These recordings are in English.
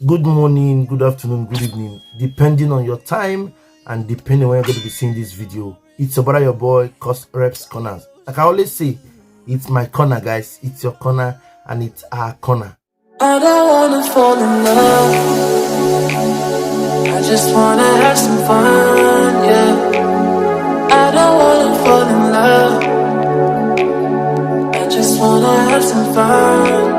Good morning, good afternoon, good evening, depending on your time and depending on when you're going to be seeing this video. It's your brother, your boy, Cos Reps Corners. Like I always say, it's my corner, guys. It's your corner and it's our corner. I don't wanna fall in love. I just wanna have some fun, yeah. I don't wanna fall in love. I just wanna have some fun.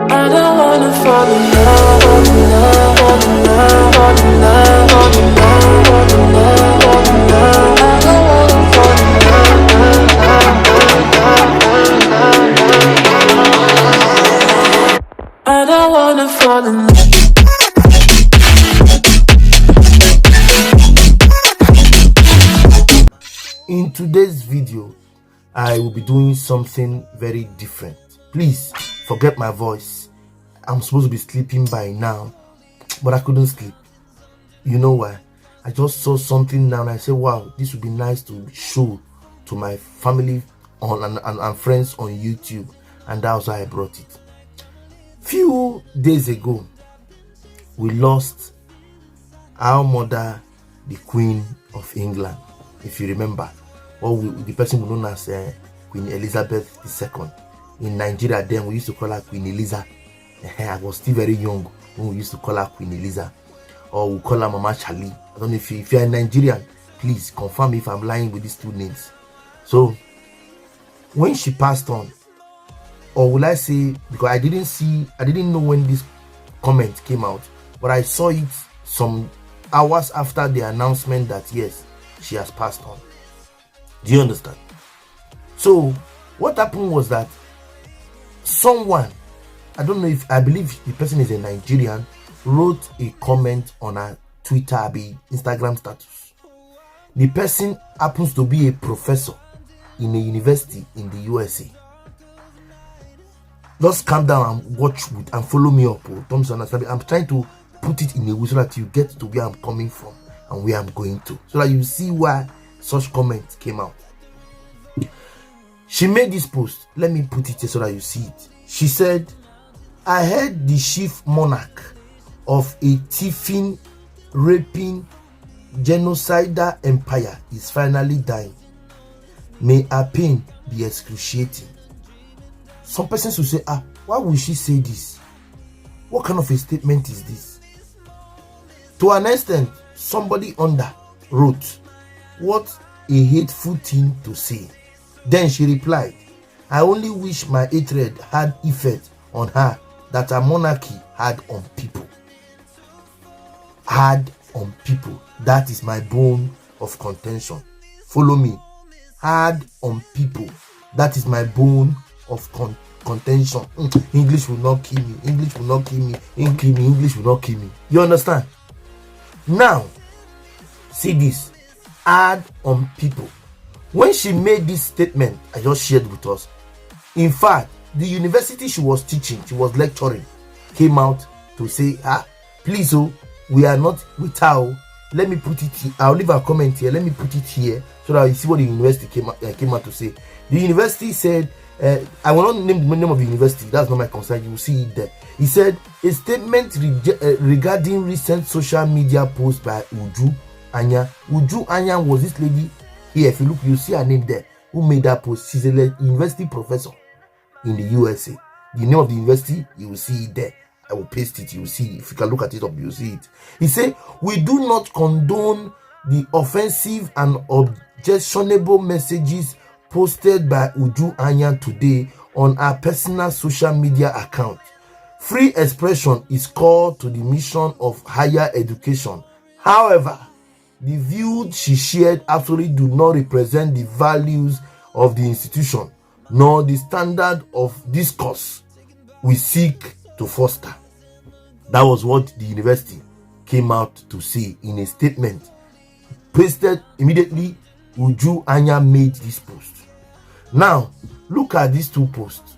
I don't wanna fall in love, fall in love, fall in love, fall in love, fall in love, fall in love, fall in love. I don't wanna fall in love. I don't wanna fall in love. In today's video, I will be doing something very different. Please forget my voice. I'm supposed to be sleeping by now, but I couldn't sleep. You know why? I just saw something now and I said, wow, this would be nice to show to my family and friends on YouTube, and that's why I brought it. Few days ago, we lost our mother, the Queen of England, if you remember, or the person we known as Queen Elizabeth II. In Nigeria, then we used to call her Queen Eliza. I was still very young when we used to call her Queen Eliza, or we call her Mama Charlie. I don't know if you're a Nigerian, please confirm if I'm lying with these two names. So when she passed on, or will I say, because I didn't know when this comment came out, but I saw it some hours after the announcement that yes, she has passed on. Do you understand? So what happened was that someone, I don't know if, I believe the person is a Nigerian, wrote a comment on her Twitter, Instagram status. The person happens to be a professor in a university in the USA. Just calm down and watch with and follow me up. Thompson, I'm trying to put it in a way so that you get to where I'm coming from and where I'm going to, so that you see why such comments came out. She made this post. Let me put it here so that you see it. She said, I heard the chief monarch of a thieving, raping, genocidal empire is finally dying. May her pain be excruciating. Some persons will say, why would she say this? What kind of a statement is this? To an extent, somebody under wrote, what a hateful thing to say. Then she replied, I only wish my hatred had effect on her that a monarchy had on people. Had on people. That is my bone of contention. Follow me. Had on people. That is my bone of contention. English will not kill me. English will not kill me. English will not kill me. You understand? Now, see this. Had on people. When she made this statement, I just shared with us. In fact, the university she was teaching, she was lecturing, came out to say, please, we are not with her. Let me put it here. I'll leave a comment here. Let me put it here so that you see what the university came out to say. The university said, I will not name the name of the university. That's not my concern. You will see it there. He said, a statement regarding recent social media post by Uju Anya. Uju Anya was this lady here. If you look, you see her name there. Who made that post? She's a university professor in the USA. The name of the university, you will see it there. I will paste it. You will see it. If you can look at it up, you will see it. He said, we do not condone the offensive and objectionable messages posted by Uju Anya today on her personal social media account. Free expression is core to the mission of higher education. However, the views she shared absolutely do not represent the values of the institution, nor the standard of discourse we seek to foster. That was what the university came out to say in a statement. Pasted immediately, Uju Anya made this post. Now, look at these two posts.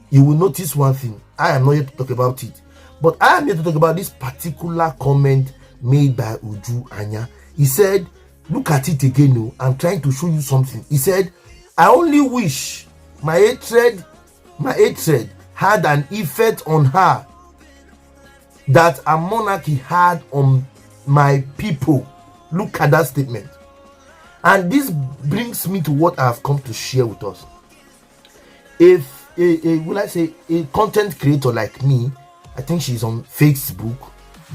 You will notice one thing. I am not here to talk about it, but I am here to talk about this particular comment made by Uju Anya. He said, look at it again. I'm trying to show you something. He said, I only wish my hatred had an effect on her that a monarchy had on my people. Look at that statement. And this brings me to what I have come to share with us. If a content creator like me, I think she's on Facebook,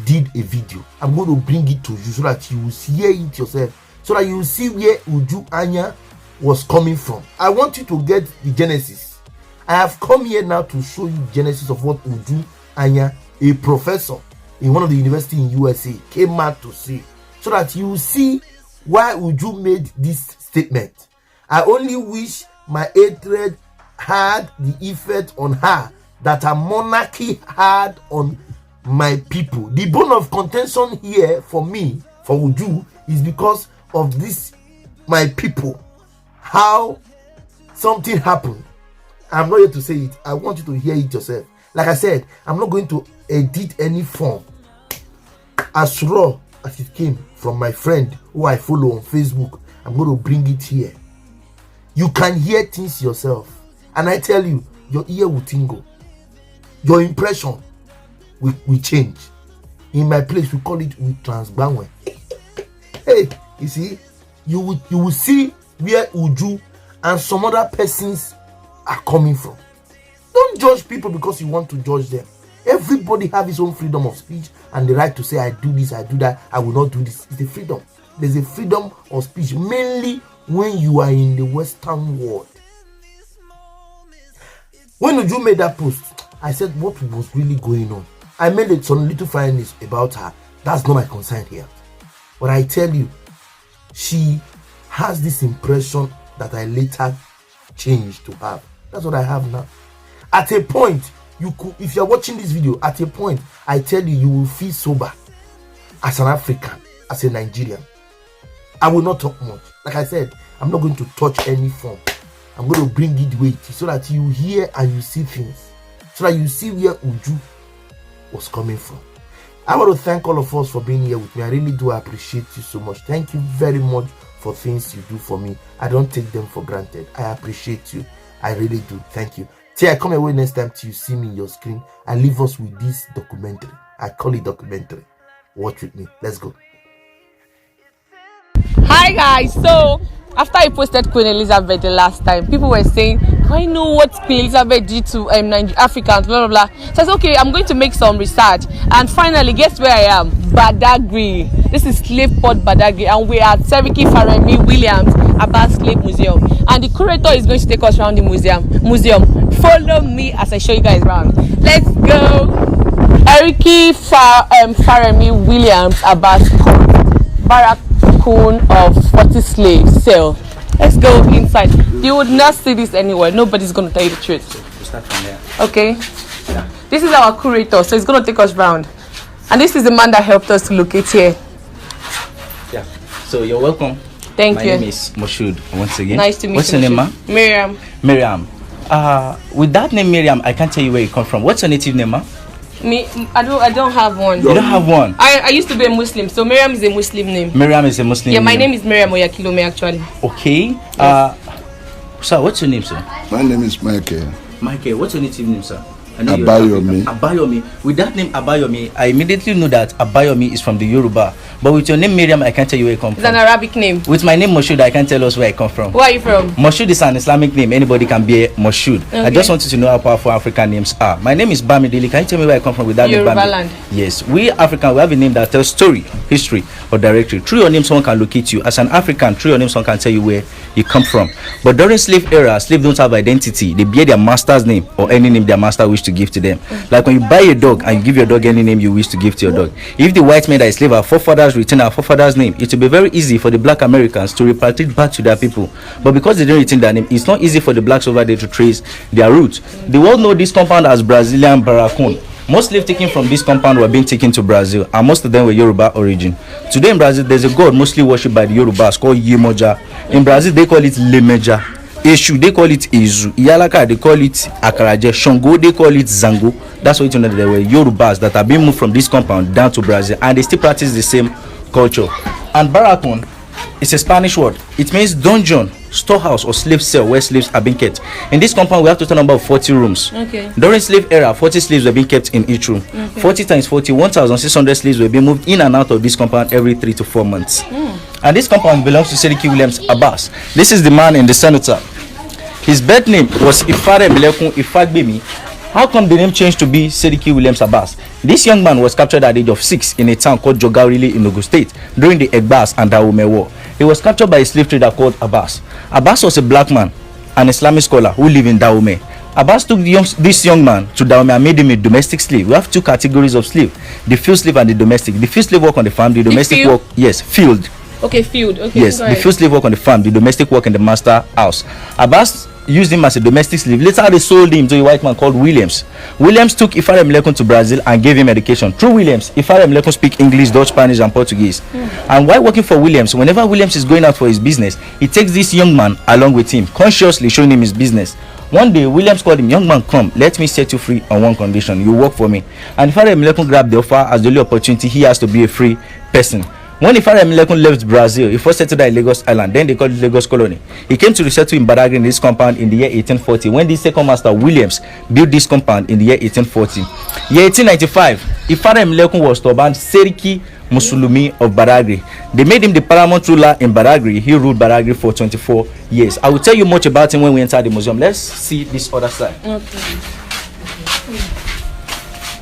did a video, I'm going to bring it to you so that you will hear it yourself, so that you will see where Uju Anya was coming from. I want you to get the genesis. I have come here now to show you genesis of what Uju Anya, a professor in one of the university in USA, came out to say, so that you will see why Uju made this statement. I only wish my hatred had the effect on her that a monarchy had on my people. The bone of contention here for me, for Uju, is because of this, my people. How something happened. I'm not here to say it. I want you to hear it yourself. Like I said, I'm not going to edit any form. As raw as it came from my friend who I follow on Facebook, I'm going to bring it here. You can hear things yourself. And I tell you, your ear will tingle. Your impression will change. In my place, we call it with transbanwe. Hey, you see, you will see where Uju and some other persons are coming from. Don't judge people because you want to judge them. Everybody have his own freedom of speech and the right to say, I do this, I do that, I will not do this. It's a freedom. There's a freedom of speech, mainly when you are in the Western world. When Uju made that post, I said, what was really going on? I made some little findings about her. That's not my concern here. But I tell you, she has this impression that I later changed to have. That's what I have now. At a point, you could, if you're watching this video, at a point, I tell you, you will feel sober as an African, as a Nigerian. I will not talk much. Like I said, I'm not going to touch any form. I'm going to bring it weight so that you hear and you see things, so that you see where Uju was coming from. I want to thank all of us for being here with me. I really do appreciate you so much. Thank you very much for things you do for me. I don't take them for granted. I appreciate you. I really do. Thank you. Till I come away next time till you see me in your screen, I leave us with this documentary. I call it documentary. Watch with me. Let's go. Hi guys, so after I posted Queen Elizabeth the last time, people were saying, do I know what Queen Elizabeth did to Africans, blah blah blah. So I said, okay, I'm going to make some research, and finally, guess where I am? Badagry. This is Slave Port Badagry, and we are at Seriki Faremi Williams Abbas Slave Museum, and the curator is going to take us around the museum. Follow me as I show you guys around. Let's go. Seriki Faremi Williams Abbas Barracoon of 40 slaves. So let's go inside. You would not see this anywhere. Nobody's going to tell you the truth. We'll start from there. Okay. Yeah. This is our curator, so he's going to take us around. And this is the man that helped us to locate here. Yeah. So you're welcome. Thank My you. name is Moshood once again. Nice to meet What's you. your name, ma? Miriam. Miriam. With that name Miriam, I can't tell you where you come from. What's your native name, ma? Me, I don't have one. You don't have one. I used to be a Muslim, so Miriam is a Muslim name. Miriam is a Muslim Yeah, my name is Miriam Oyakilome actually. Okay. Sir, what's your name, sir? My name is Michael. Michael, what's your native name, sir? Abayomi. Abayomi. With that name Abayomi, I immediately know that Abayomi is from the Yoruba. But with your name Miriam, I can't tell you where you come It's from. an Arabic name. With my name Moshood, I can't tell us where I come from. Where are you from? Moshood is an Islamic name. Anybody can be a Moshood. Okay. I just want you to know how powerful African names are. My name is Bamidele. Can you tell me where I come from with that name? Yoruba Bami? land. Yes. We African, we have a name that tells story, history, or directory. Through your name, someone can locate you. As an African, through your name, someone can tell you where you come from. But during slave era, slaves don't have identity. They bear their master's name or any name their master wish to give to them. Like when you buy a dog and you give your dog any name you wish to give to your dog. If the white men that is slave, our forefathers retain our forefathers' name, it will be very easy for the black Americans to repatriate back to their people. But because they don't retain their name, it's not easy for the blacks over there to trace their roots. The world know this compound as Brazilian Barracoon. Most slaves taken from this compound were being taken to Brazil, and most of them were Yoruba origin. Today in Brazil, there's a god mostly worshipped by the Yorubas called Yemoja. In Brazil, they call it Lemeja. Eshu, they call it Izu. Iyalaka, they call it Akaraje. Shango, they call it Zango. That's why you know that there were Yorubas that have been moved from this compound down to Brazil, and they still practice the same culture. And Barracoon is a Spanish word. It means dungeon. storehouse or slave cell where slaves are being kept. In this compound, we have total number of 40 rooms. Okay. During slave era, 40 slaves were being kept in each room. Okay. 40 times 40, 1,600 slaves were being moved in and out of this compound every 3 to 4 months. And this compound belongs to Seriki Williams Abbas. This is the man in the senator. His birth name was Ifare Melekun Ifagbemi. How come the name changed to be Seriki Williams Abbas? This young man was captured at the age of 6 in a town called Jogarile in Ogun State during the Egbas and Dahomey War. He was captured by a slave trader called Abbas. Abbas was a black man, an Islamic scholar who lived in Dahomey. Abbas took this young man to Dahomey and made him a domestic slave. We have two categories of slave: the field slave and the domestic. The field slave work on the farm, the domestic work, yes, field. Okay, field. Okay. Yes, the field slave work on the farm, the domestic work in the master house. Abbas used him as a domestic slave. Later, they sold him to a white man called Williams. Williams took Ifare Melekun to Brazil and gave him education. Through Williams, Ifare Melekun speak English, Dutch, Spanish, and Portuguese. And while working for Williams, whenever Williams is going out for his business, he takes this young man along with him, consciously showing him his business. One day, Williams called him, "Young man, come, let me set you free on one condition. You work for me." And Ifare Melekun grabbed the offer as the only opportunity he has to be a free person. When Ifare Melekun left Brazil, he first settled at Lagos Island, then they called it Lagos Colony. He came to resettle in Badagry in this compound in the year 1840, when the second master Williams built this compound in the year 1840. Year 1895, Ifare Melekun was to ban Seriki Musulumi of Badagry. They made him the paramount ruler in Badagry. He ruled Badagry for 24 years. I will tell you much about him when we enter the museum. Let's see this other side. Okay.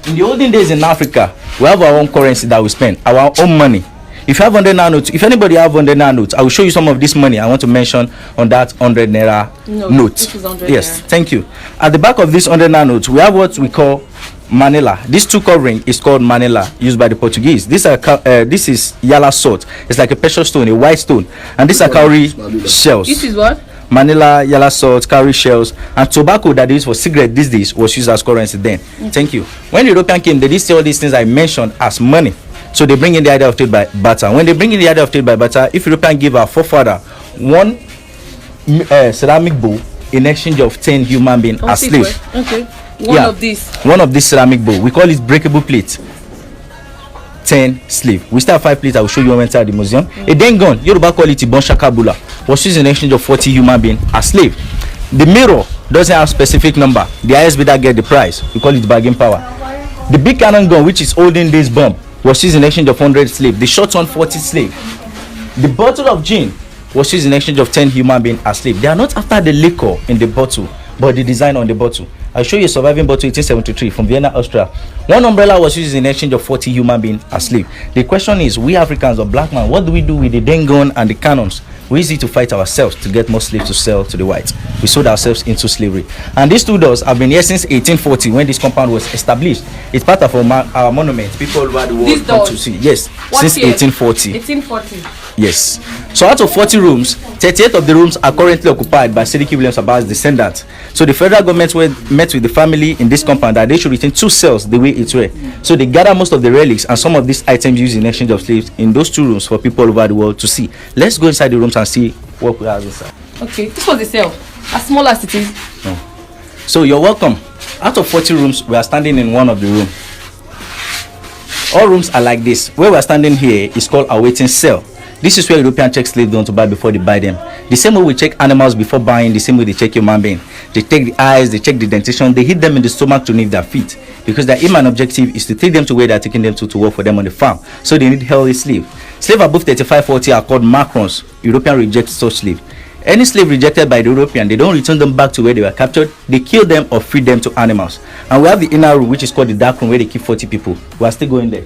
In the olden days in Africa, we have our own currency that we spend, our own money. If you have 100 naira notes, if anybody have 100 naira notes, I will show you some of this money I want to mention on that 100 naira note. This is 100 yes, naira. thank you. At the back of this 100 naira note, we have what we call manila. This two covering is called manila, used by the Portuguese. This is yala salt. It's like a precious stone, a white stone, and these are cowrie shells. This is what? Manila, yellow salt, cowrie shells, and tobacco that is for cigarette these days was used as currency then. Thank you. When the European came, they did see all these things I mentioned as money. So they bring in the idea of trade by barter. When they bring in the idea of trade by barter, if European give our forefather one ceramic bowl in exchange of 10 human beings as slaves. Okay. One of these ceramic bowl. We call it breakable plate. 10 slave. We still have 5 plates. I will show you when we enter the museum. A then gone, Yoruba call it Ibon Shakabula. Was used in exchange of 40 human beings as slave. The mirror doesn't have specific number. The highest bidder get the price. We call it bargain power. The big cannon gun, which is olden days bomb, was used in exchange of 100 slaves. The short one, 40 slaves. The bottle of gin was used in exchange of 10 human beings as slaves. They are not after the liquor in the bottle, but the design on the bottle. I'll show you a surviving bottle 1873 from Vienna, Austria. One umbrella was used in exchange of 40 human beings as slaves. The question is, we Africans or black man, what do we do with the den gun and the cannons? We use it to fight ourselves to get more slaves to sell to the whites. We sold ourselves into slavery. And these two doors have been here since 1840 when this compound was established. It's part of our monument. People all over the world come to see. Yes, since 1840. 1840. Yes. So out of 40 rooms, 38 of the rooms are currently occupied by Seriki Williams Abbas' descendants. So the federal government met with the family in this compound that they should retain 2 cells the way it were. So they gather most of the relics and some of these items used in exchange of slaves in those 2 rooms for people all over the world to see. Let's go inside the rooms and see what we have inside. Okay, this was the cell. As small as it is. No. So you're welcome. Out of 40 rooms, we are standing in one of the rooms. All rooms are like this. Where we are standing here is called a waiting cell. This is where Europeans check slaves down to buy before they buy them. The same way we check animals before buying, the same way they check human being. They take the eyes, they check the dentition, they hit them in the stomach to nip their feet. Because their aim and objective is to take them to where they are taking them to work for them on the farm. So they need healthy slaves. Slaves above 35-40 are called macrons. Europeans reject such slaves. Any slave rejected by the European, they don't return them back to where they were captured. They kill them or feed them to animals. And we have the inner room, which is called the dark room, where they keep 40 people. We are still going there.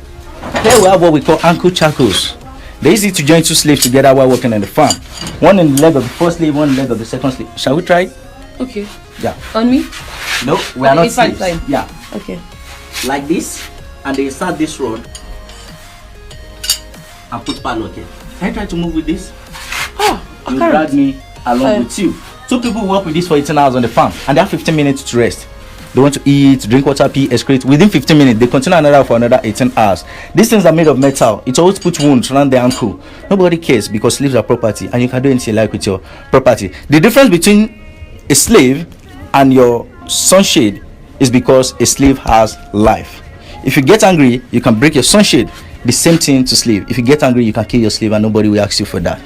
Here we have what we call ankle shackles. They easy to join 2 slaves together while working on the farm. One in the leg of the first slave, one in the leg of the second slave. Shall we try it? Okay. Yeah. On me? No, we are not slaves. Fine. Yeah. Okay. Like this, and they insert this rod and put padlock here. Can you try to move with this? Oh, I You can't. drag me along with you. 2 people work with this for 18 hours on the farm, and they have 15 minutes to rest. They want to eat, drink water, pee, excrete. Within 15 minutes, they continue another for another 18 hours. These things are made of metal. It always puts wounds around the ankle. Nobody cares because slaves are property, and you can do anything you like with your property. The difference between a slave and your sunshade is because a slave has life. If you get angry, you can break your sunshade. The same thing to slave. If you get angry, you can kill your slave, and nobody will ask you for that.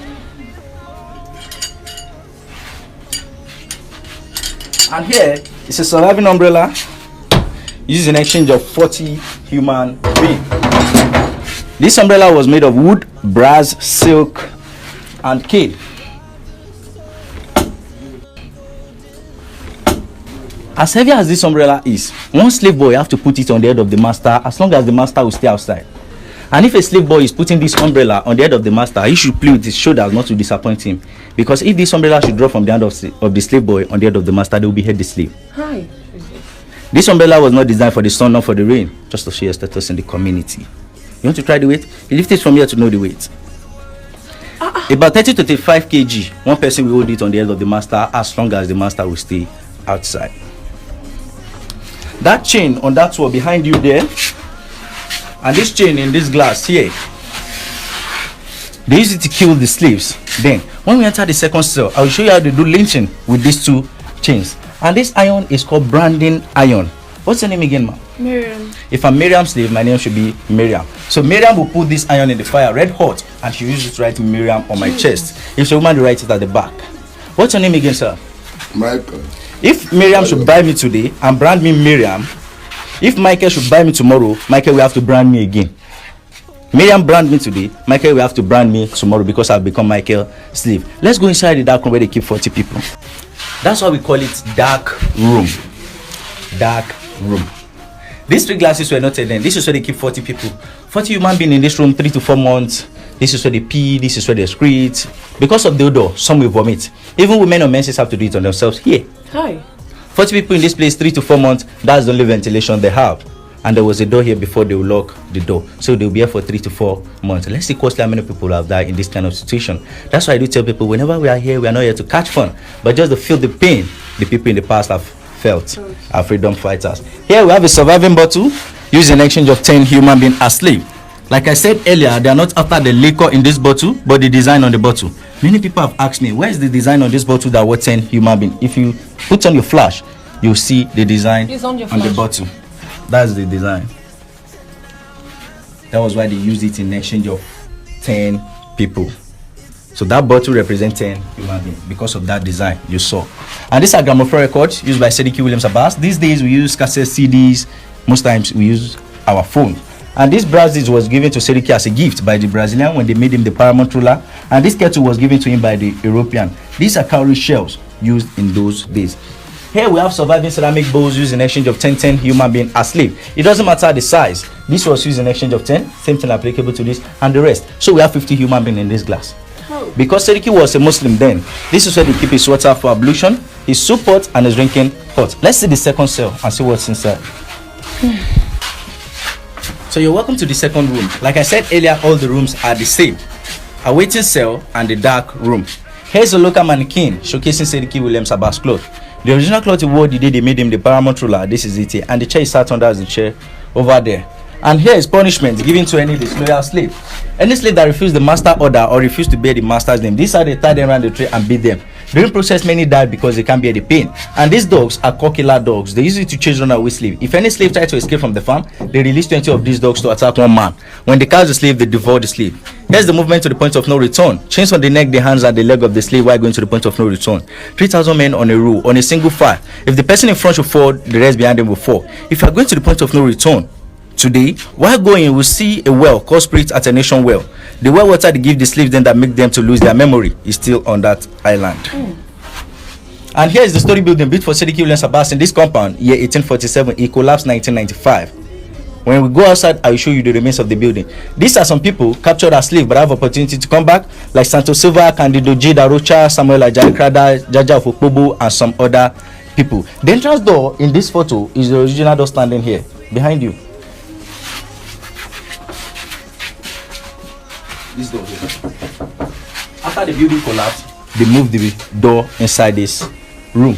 And here is a surviving umbrella used in exchange of 40 human beings. This umbrella was made of wood, brass, silk, and cane. As heavy as this umbrella is, one slave boy have to put it on the head of the master as long as the master will stay outside. And if a slave boy is putting this umbrella on the head of the master, he should play with his shoulders not to disappoint him. Because if this umbrella should drop from the hand of the slave boy on the head of the master, they will behead the slave. Hi. This umbrella was not designed for the sun, not for the rain, just to show your status in the community. You want to try the weight? You lift it from here to know the weight. About 30 to 35 kg. One person will hold it on the head of the master as long as the master will stay outside. That chain on that wall behind you there, and this chain in this glass here, they use it to kill the slaves. Then when we enter the second cell, I will show you how they do lynching with these two chains. And this iron is called branding iron. What's your name again, ma'am? Miriam. If I'm Miriam's slave, my name should be Miriam. So Miriam will put this iron in the fire red hot, and she uses it to write Miriam on my chest. If she's a woman, they write it at the back. What's your name again, sir? Michael. If Miriam should buy me today and brand me Miriam, if Michael should buy me tomorrow, Michael will have to brand me again. Miriam brand me today, Michael will have to brand me tomorrow because I've become Michael's slave. Let's go inside the dark room where they keep 40 people. That's why we call it dark room. Dark room. These three glasses were not then. This is where they keep 40 people. 40 human beings in this room, 3 to 4 months. This is where they pee, this is where they excrete. Because of the odor, some will vomit. Even women or menses have to do it on themselves. Here. Hi. 40 people in this place, 3 to 4 months. That's the only ventilation they have. And there was a door here before they will lock the door. So they'll be here for 3 to 4 months. Let's see closely how many people have died in this kind of situation. That's why I do tell people, whenever we are here, we are not here to catch fun, but just to feel the pain the people in the past have felt, our freedom fighters. Here we have a surviving bottle used in exchange of 10 human beings as slave. Like I said earlier, they are not after the liquor in this bottle, but the design on the bottle. Many people have asked me, where is the design on this bottle that was 10 human beings? If you put on your flash, you'll see the design on the bottle. That's the design. That was why they used it in exchange of 10 people. So that bottle represents 10 human beings because of that design you saw. And these are gramophone records used by Sediki Williams Abbas. These days we use cassette CDs. Most times we use our phone. And this brass disc was given to Sediki as a gift by the Brazilian when they made him the paramount ruler. And this kettle was given to him by the European. These are cowrie shells used in those days. Here we have surviving ceramic bowls used in exchange of 10 human beings as slave. It doesn't matter the size. This was used in exchange of 10. Same thing applicable to this and the rest. So we have 50 human beings in this glass. Because Sediki was a Muslim then, this is where they keep his water for ablution, his soup pot, and his drinking pot. Let's see the second cell and see what's inside. So you're welcome to the second room. Like I said earlier, all the rooms are the same. A waiting cell and the dark room. Here's a local mannequin showcasing Sediki Williams Abbas cloth. The original cloth he wore the day they made him the paramount ruler. This is it here. And the chair he sat under as the chair over there. And here is punishment given to any disloyal slave. Any slave that refused the master order or refused to bear the master's name, these are they tie them around the tree and beat them. During process, many died because they can't bear the pain. And these dogs are cockiller dogs. They use it to chase runaway slave. If any slave tries to escape from the farm, they release 20 of these dogs to attack one man. When they catch the slave, they devour the slave. Here's the movement to the point of no return. Chains on the neck, the hands, and the leg of the slave while going to the point of no return. 3,000 men on a row, on a single file. If the person in front should fall, the rest behind them will fall. If you are going to the point of no return, today, while going, you will see a well called Spirit Attenuation Well. The well water they give the slaves then that make them to lose their memory is still on that island. And here is the story building built for Sediki Williams Abbas in this compound, year 1847. It collapsed 1995. When we go outside, I will show you the remains of the building. These are some people captured as slaves but have opportunity to come back, like Santos Silva, Candido J. Darocha, Samuel Ajakrada, Jaja Fokpobo, and some other people. The entrance door in this photo is the original door standing here, behind you. This door here. After the building collapsed, they moved the door inside this room.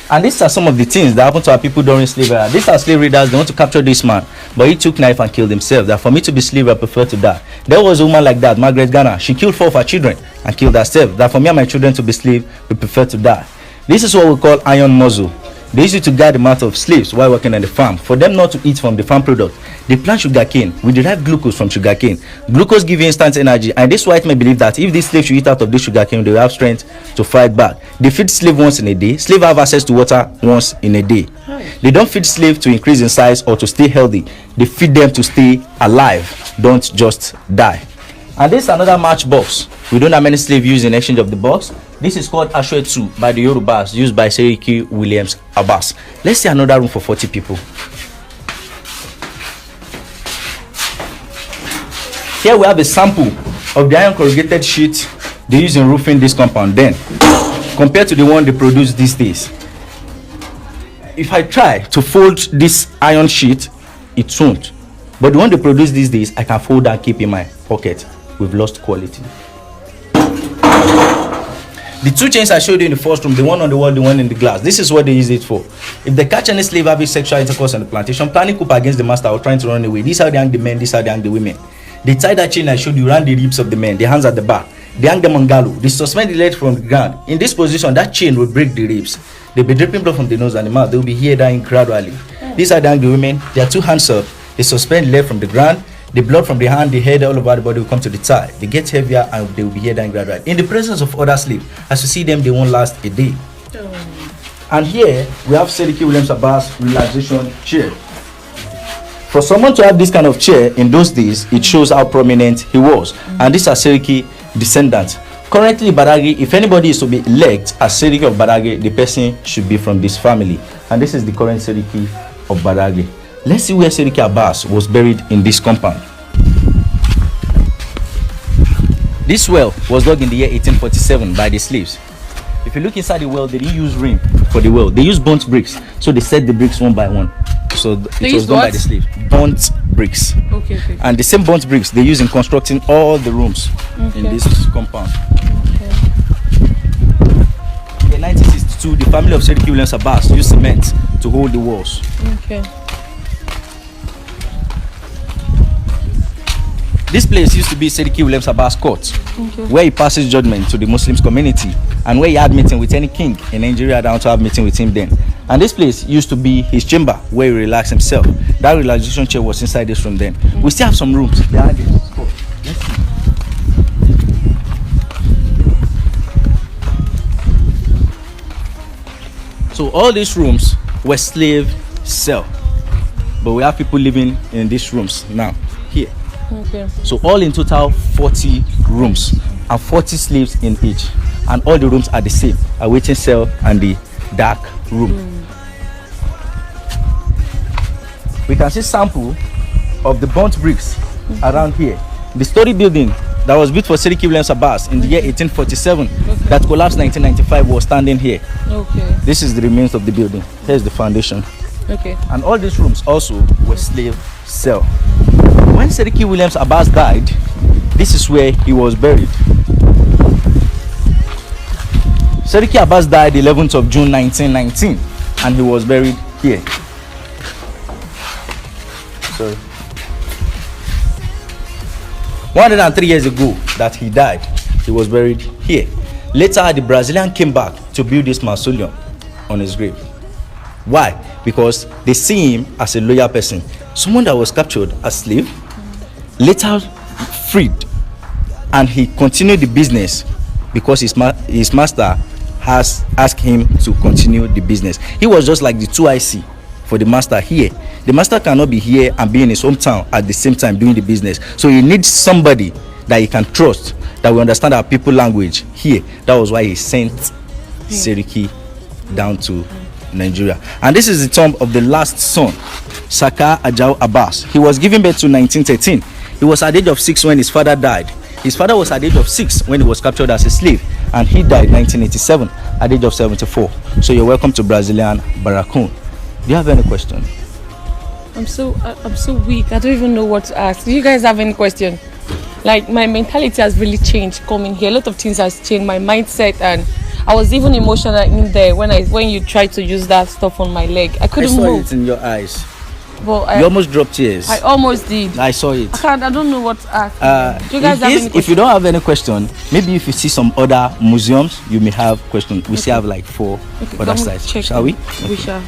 And these are some of the things that happened to our people during slavery. These are slave raiders. They want to capture this man, but he took knife and killed himself. That for me to be slave, I prefer to die. There was a woman like that, Margaret Garner. She killed 4 of her children and killed herself. That for me and my children to be slave, we prefer to die. This is what we call iron muzzle. They used it to guard the mouth of slaves while working on the farm. For them not to eat from the farm product, they plant sugarcane. We derive glucose from sugarcane. Glucose gives you instant energy, and this white men believe that if these slaves should eat out of this sugarcane, they will have strength to fight back. They feed slave once in a day. Slave have access to water once in a day. They don't feed slave to increase in size or to stay healthy. They feed them to stay alive, don't just die. And this is another matchbox. We don't have many slaves used in exchange of the box. This is called Ashwetu by the Yorubas, used by Seriki Williams Abbas. Let's see another room for 40 people. Here we have a sample of the iron corrugated sheet they use in roofing this compound then, compared to the one they produce these days. If I try to fold this iron sheet, it won't. But the one they produce these days, I can fold and keep in my pocket. We've lost quality. The two chains I showed you in the first room, the one on the wall, the one in the glass, this is what they use it for. If they catch any slave having sexual intercourse on the plantation, planning coup against the master or trying to run away, this is how they hang the men, this is how they hang the women. They tie that chain I showed you around the ribs of the men, the hands at the back. They hang them on gallows. They suspend the legs from the ground. In this position, that chain will break the ribs. They'll be dripping blood from the nose and the mouth. They'll be here dying gradually. These are the hang the women. They are two hands up. They suspend the leg from the ground. The blood from the hand, the head, all over the body will come to the thigh. They get heavier and they will be here dying gradually. In the presence of other slaves, as you see them, they won't last a day. And here we have Seriki Williams Abbas relaxation chair. For someone to have this kind of chair in those days, it shows how prominent he was. And these are Seriki descendants. Currently, Badagry, if anybody is to be elected as Seriki of Badagry, the person should be from this family. And this is the current Seriki of Badagry. Let's see where Seriki Abbas was buried in this compound. This well was dug in the year 1847 by the slaves. If you look inside the well, they didn't use rim for the well. They used burnt bricks. So they set the bricks one by one. So it was done by the slaves. Burnt bricks. Okay. And the same burnt bricks they use in constructing all the rooms in this compound. In 1962, the family of Seriki Williams Abbas used cement to hold the walls. Okay. This place used to be Seriki Williams Abbas Court, where he passes judgment to the Muslims community and where he had meeting with any king in Nigeria that want to have meeting with him then. And this place used to be his chamber where he relaxed himself. That relaxation chair was inside this room then. We still have some rooms behind this. Let's see. So all these rooms were slave cell, but we have people living in these rooms now here. Okay. So all in total 40 rooms and 40 slaves in each, and all the rooms are the same: a waiting cell and the dark room. We can see sample of the burnt bricks around here. The story building that was built for Seriki Williams Abbas in the year 1847 that collapsed 1995 was standing here. Okay. This is the remains of the building. Here's the foundation. Okay. And all these rooms also were slave cell. When Seriki Williams Abbas died, this is where he was buried. Seriki Abbas died 11th of June 1919 and he was buried here. Sorry. 103 years ago that he died, he was buried here. Later, the Brazilian came back to build this mausoleum on his grave. Why? Because they see him as a loyal person, someone that was captured as slave, later freed, and he continued the business because his master has asked him to continue the business. He was just like the 2IC for the master here. The master cannot be here and be in his hometown at the same time doing the business. So he needs somebody that he can trust, that will understand our people language here. That was why he sent Seriki down to Nigeria. And this is the tomb of the last son, Saka Ajao Abbas. He was given birth to 1913. He was at the age of 6 when his father died. His father was at the age of 6 when he was captured as a slave, and he died 1987 at the age of 74. So you're welcome to Brazilian Barracoon. Do you have any question? I'm so weak. I don't even know what to ask. Do you guys have any question? Like, my mentality has really changed coming here. A lot of things has changed, my mindset, and I was even emotional in there when you tried to use that stuff on my leg. I couldn't move. I saw it in your eyes. But You almost dropped tears. I almost did. I saw it. I don't know what to ask. Do you guys have any If you don't have any question, maybe if you see some other museums, you may have questions. We still have like 4 Okay, other come sites. check Shall we? them. We shall.